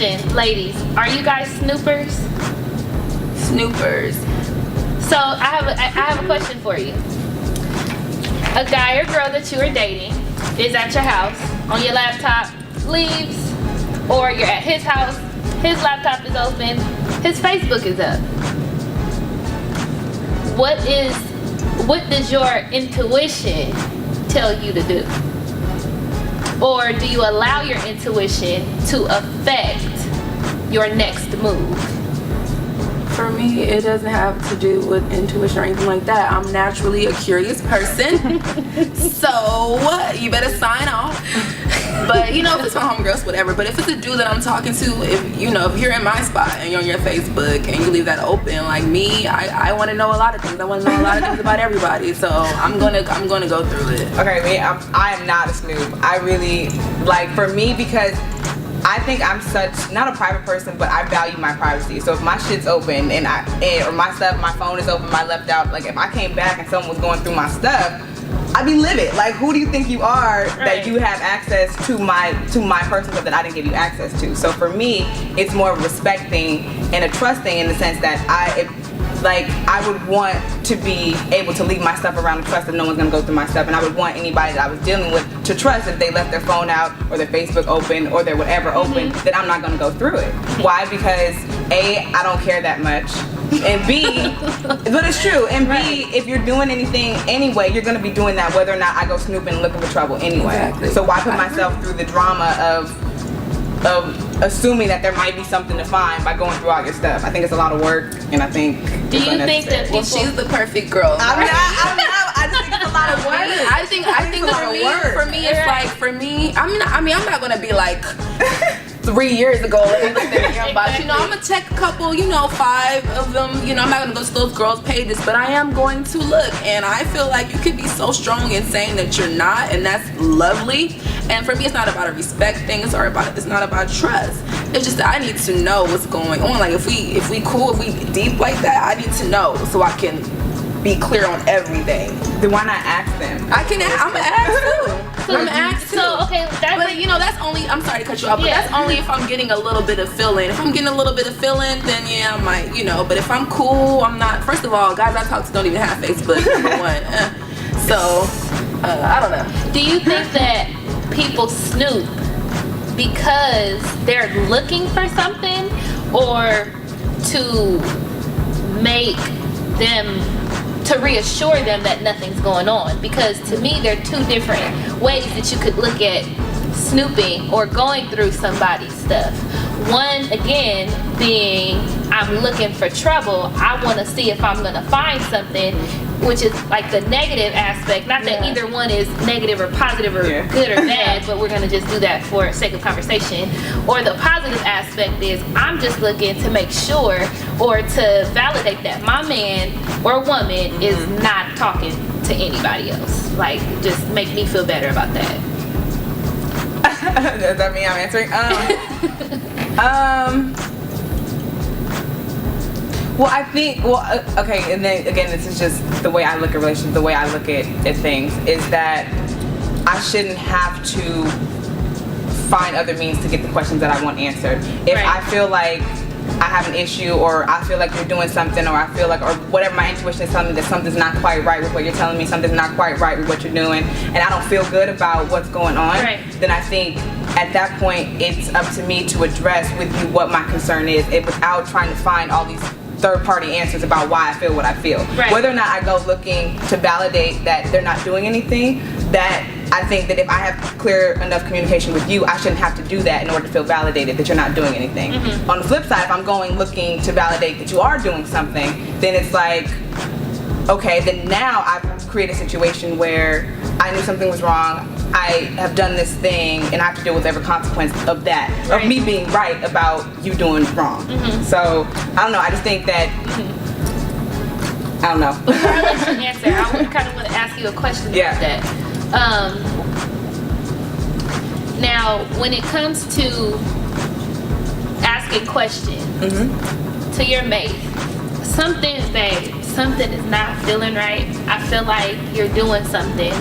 question, ladies. Are you guys snoopers? Snoopers. So I have a question for you. A guy or girl that you are dating is at your house on your laptop, leaves, or you're at his house, his laptop is open, his Facebook is up. What does your intuition tell you to do? Or do you allow your intuition to affect your next move? For me, it doesn't have to do with intuition or anything like that. I'm naturally a curious person. So, you better sign off. But, you know, if it's my homegirls, whatever. But if it's a dude that I'm talking to, if you're in my spot and you're on your Facebook and you leave that open, like me, I want to know a lot of things. I want to know a lot of things about everybody. So I'm gonna go through it. Okay, me, I am not a snoop. I really, like, for me, because I think I'm such, not a private person, but I value my privacy. So if my shit's open or my stuff, my phone is open, my left out, like if I came back and someone was going through my stuff, I'd be livid. Like, who do you think you are that you have access to my personal stuff that I didn't give you access to? So for me, it's more respecting and a trusting in the sense that I would want to be able to leave my stuff around and trust that no one's gonna go through my stuff, and I would want anybody that I was dealing with to trust if they left their phone out or their Facebook open or their whatever open, that I'm not gonna go through it. Why? Because A, I don't care that much, and B, but it's true, and B, if you're doing anything anyway, you're gonna be doing that whether or not I go snooping and looking for trouble anyway. Exactly. So why put myself through the drama of assuming that there might be something to find by going through all your stuff? I think it's a lot of work, and I think Do you think that people... Well, she's the perfect girl. I'm not. I just think it's a lot of work. I think for me, it's like, for me, I'm not gonna be like 3 years ago, but you know, I'm gonna check a couple, 5 of them. I'm not gonna go to those girls' pages, but I am going to look. And I feel like you could be so strong in saying that you're not, and that's lovely. And for me, it's not about a respect thing. It's not about trust. It's just that I need to know what's going on. Like if we deep like that, I need to know so I can be clear on everything. Then why not ask them? I'm gonna ask too. I'm gonna ask too. So okay, that's only. I'm sorry to cut you off, but that's only if I'm getting a little bit of feeling. If I'm getting a little bit of feeling, then yeah, I might, But if I'm cool, I'm not. First of all, guys I talk to don't even have Facebook. Number one. So I don't know. Do you think that people snoop because they're looking for something, or to make them, to reassure them that nothing's going on? Because to me, there are two different ways that you could look at snooping or going through somebody's stuff. One, again, being I'm looking for trouble. I want to see if I'm going to find something, which is like the negative aspect. Not that either one is negative or positive or good or bad, but we're going to just do that for sake of conversation. Or the positive aspect is I'm just looking to make sure or to validate that my man or woman is not talking to anybody else. Like, just make me feel better about that. Does that mean I'm answering? Well, I think, okay, and then again, this is just the way I look at relationships, the way I look at things, is that I shouldn't have to find other means to get the questions that I want answered. If I feel like I have an issue, or I feel like you're doing something, or I feel like, or whatever my intuition is telling me that something's not quite right with what you're telling me, something's not quite right with what you're doing, and I don't feel good about what's going on, then I think at that point it's up to me to address with you what my concern is, without trying to find all these third-party answers about why I feel what I feel. Whether or not I go looking to validate that they're not doing anything, that I think that if I have clear enough communication with you, I shouldn't have to do that in order to feel validated that you're not doing anything. On the flip side, if I'm going looking to validate that you are doing something, then it's like, okay, then now I've created a situation where I knew something was wrong, I have done this thing, and I have to deal with every consequence of that, of me being right about you doing wrong. So, I don't know, I just think that, I don't know. Before I let you answer, I kind of want to ask you a question about that. Now, when it comes to asking questions to your mate, something is not feeling right. I feel like you're doing something,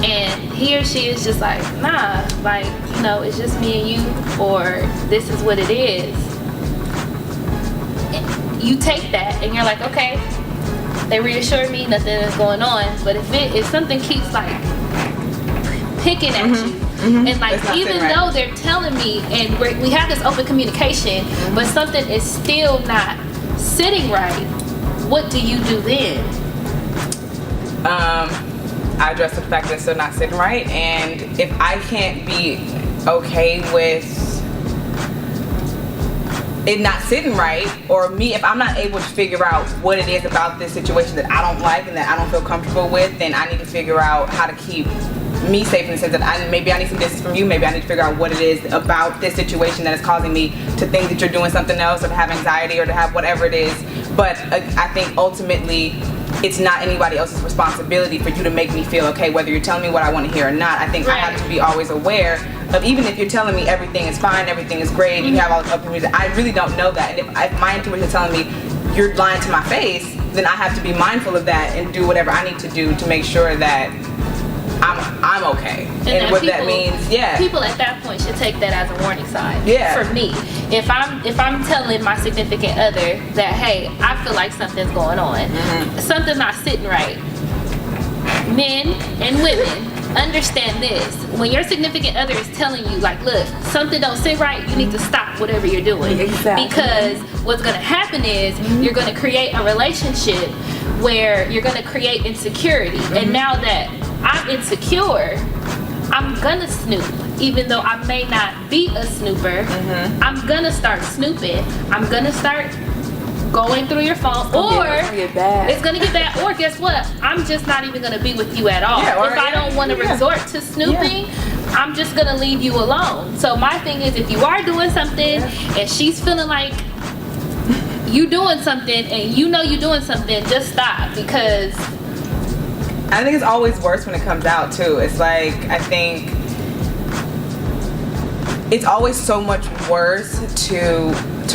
and he or she is just like, nah, like, you know, it's just me and you, or this is what it is. You take that and you're like, okay, they reassure me, nothing is going on. But if something keeps like picking at you, and like even though they're telling me, and we have this open communication, but something is still not sitting right, what do you do then? I address the fact that it's still not sitting right, and if I can't be okay with it not sitting right, or me, if I'm not able to figure out what it is about this situation that I don't like and that I don't feel comfortable with, then I need to figure out how to keep me safe in the sense that maybe I need some distance from you, maybe I need to figure out what it is about this situation that is causing me to think that you're doing something else, or to have anxiety, or to have whatever it is. But I think ultimately it's not anybody else's responsibility for you to make me feel okay, whether you're telling me what I want to hear or not. I think I have to be always aware of, even if you're telling me everything is fine, everything is great, you have all this opinions, I really don't know that. And if my intuition is telling me you're lying to my face, then I have to be mindful of that and do whatever I need to do to make sure that I'm okay. And what that means, people at that point should take that as a warning sign. For me, if I'm telling my significant other that, hey, I feel like something's going on, something's not sitting right. Men and women, understand this. When your significant other is telling you, like, look, something don't sit right, you need to stop whatever you're doing. Because what's going to happen is you're going to create a relationship where you're going to create insecurity. And now that I'm insecure, I'm gonna snoop. Even though I may not be a snooper, I'm gonna start snooping. I'm gonna start going through your phone, or it's gonna get bad. Or guess what? I'm just not even gonna be with you at all. If I don't want to resort to snooping, I'm just gonna leave you alone. So my thing is, if you are doing something and she's feeling like you doing something and you know you're doing something, just stop. Because I think it's always worse when it comes out too. It's like, I think it's always so much worse to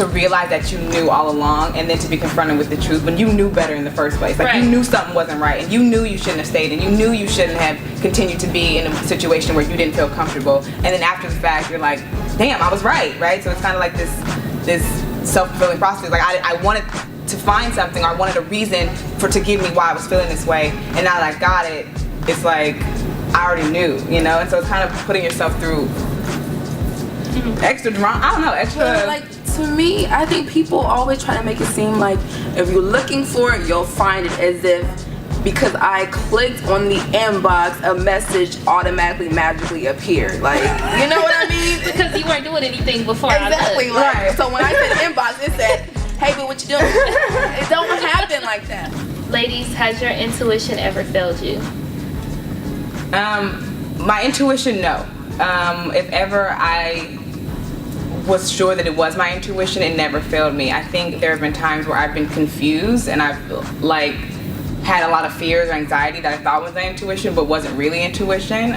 realize that you knew all along, and then to be confronted with the truth when you knew better in the first place. Like, you knew something wasn't right, and you knew you shouldn't have stayed, and you knew you shouldn't have continued to be in a situation where you didn't feel comfortable. And then after the fact, you're like, damn, I was right? So it's kind of like this self-fulfilling prophecy. Like, I wanted to find something, or I wanted a reason to give me why I was feeling this way, and now that I got it, it's like I already knew, and so it's kind of putting yourself through extra drama. I don't know, extra. Like, to me, I think people always try to make it seem like if you're looking for it, you'll find it, as if because I clicked on the inbox, a message automatically magically appeared. Like, you know what I mean? Because you weren't doing anything before. Exactly. Like, so when I said inbox, it said, hey, but what you doing? It don't happen like that. Ladies, has your intuition ever failed you? My intuition, no. If ever I was sure that it was my intuition, it never failed me. I think there have been times where I've been confused and I've had a lot of fears or anxiety that I thought was my intuition but wasn't really intuition.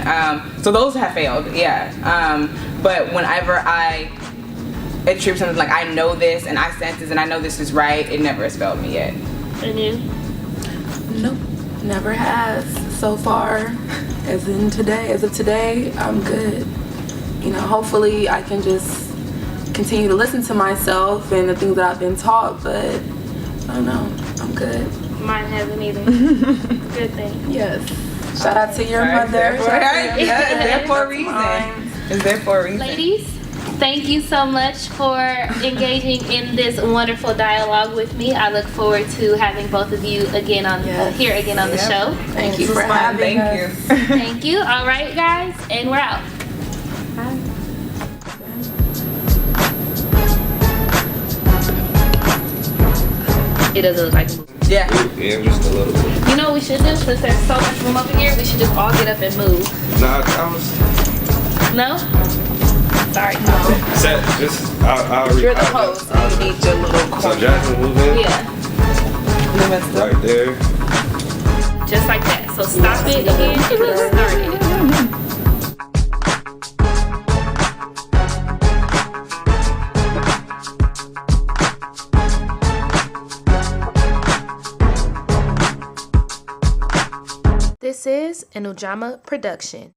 So those have failed, but whenever I attribute something like, I know this and I sense this and I know this is right, it never has failed me yet. And you? Nope, never has so far. As of today, I'm good. Hopefully I can just continue to listen to myself and the things that I've been taught, but I don't know, I'm good. Mine hasn't either. Good thing. Yes. Shout out to your mother. It's there for a reason. It's there for a reason. Ladies, thank you so much for engaging in this wonderful dialogue with me. I look forward to having both of you again here again on the show. Thank you for having us. Thank you. All right, guys, and we're out. Bye. It doesn't look like a movie. Yeah, just a little bit. You know what we should do? Since there's so much room over here, we should just all get up and move. Nah, I was... No? Sorry. Set, You're the host, and you need your little corner. So Jasmine move in? Yeah. Right there. Just like that. So stop it again and we'll start it. This is an Ujama production.